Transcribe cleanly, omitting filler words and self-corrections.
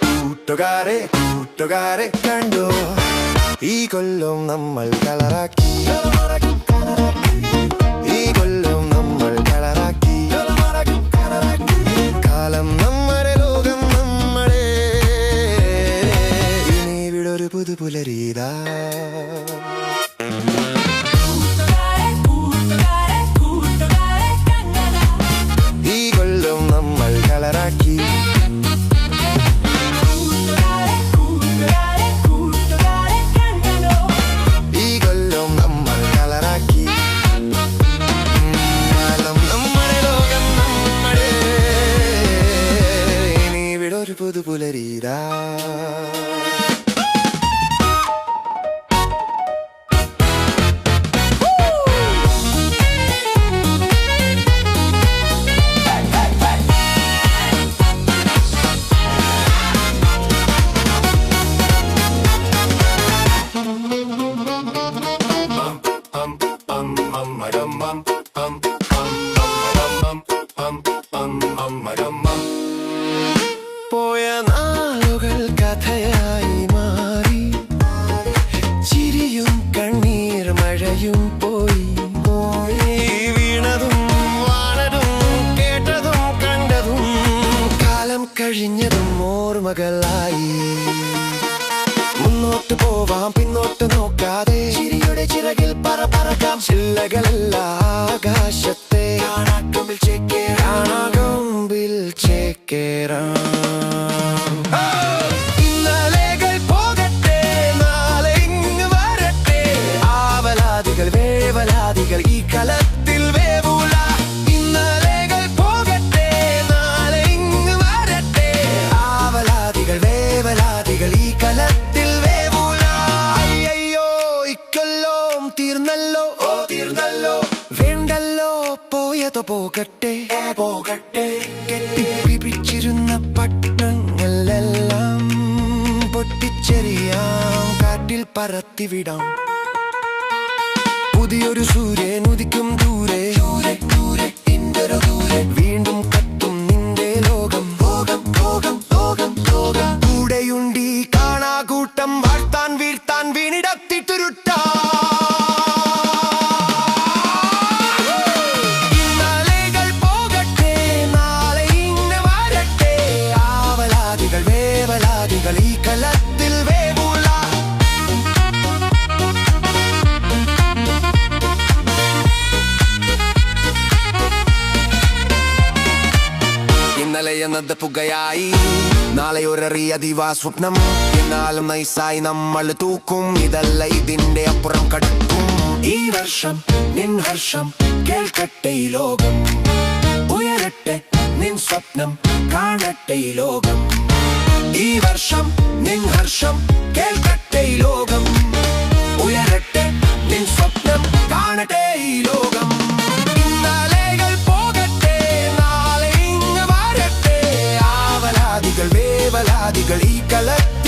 കൂട്ടുകാരെ കൂട്ടുകാരെ കണ്ടോ ഈ കൊല്ലം നമ്മൾ കളറാക്കി ഈ കൊല്ലം നമ്മൾ കളറാക്കി കാലം നമ്മുടെ ലോകം നമ്മുടെ ഇനി ഇവിടൊരു പുതുപുലരീതാ ഈ കൊല്ലം നമ്മൾ കളറാക്കി പുതുപുലരീതാ പോയ നാളുകൾ കഥയായി മാറി ചിരിയും കണ്ണീർ മഴയും പോയി വീണതും വാണതും കേട്ടതും കണ്ടതും കാലം കഴിഞ്ഞതും ഓർമ്മകളായി മുന്നോട്ട് പോവാം പിന്നോട്ട് നോക്കാതെ ചിരിയുടെ ചിറകിൽ പറക്കാം ചില്ലകളല്ല ആകാശത്തെ കാണാകൊമ്പിൽ ചേക്കേറാം ഇന്നലെകൾ പോകട്ടെ നാളെ ഇങ്ങ് വരട്ടെ ആവലാതികൾ വേവലാതികൾ ഈ കളത്തിൽ വേവൂല ഇന്നലെകൾ പോകട്ടെ നാളെ ഇങ്ങ് വരട്ടെ ആവലാതികൾ വേവലാതികൾ ഈ കളത്തിൽ വേവൂല അയ്യോ ഇക്കൊല്ലോം തീർന്നല്ലോ തീർന്നല്ലോ വേണ്ടല്ലോ പോയതോ പോകട്ടെ പോകട്ടെ കെട്ടിപ്പിടിച്ചിരുന്ന പട്ടങ്ങളെല്ലാം പൊട്ടിച്ചെറിയാം കാറ്റിൽ പറത്തിവിടാം പുതിയൊരു സൂര്യൻ ഉദിക്കും ദൂരെ ദൂരെ ദൂരെ ദൂരെ വീണ്ടും കത്തും നിന്റെ ലോകം ലോകം ലോകം ലോകം ലോകം കൂടെയുണ്ടി കാണാകൂട്ടം വാഴ്ത്താൻ വീഴ്ത്താൻ വീണിടത്തി തുരുട്ടാ ഈ കളത്തിൽ വേവൂല ഇന്നലെ എന്നത് പുകയായി നാളെ ഒരറിയ ദിവാ സ്വപ്നം എന്നാലും നൈസായി നമ്മൾ തൂക്കും ഇതല്ല ഇതിന്റെ അപ്പുറം കടക്കും ഈ വർഷം നിൻ ഹർഷം കേൾക്കട്ടെ ഈ ലോകം ഉയരട്ടെ നിൻ സ്വപ്നം കാണട്ടെ ഈ ലോകം ഈ വർഷം നിൻ ഹർഷം കേൾക്കട്ടെ ഈ ലോകം ഉയരട്ടെ നിൻ സ്വപ്നം കാണട്ടെ ഈ ലോകം ഇന്നലെകൾ പോകട്ടെ നാളെ ഇങ്ങ് വരട്ടെ ആവലാതികൾ വേവലാതികൾ ഈ കളത്തിൽ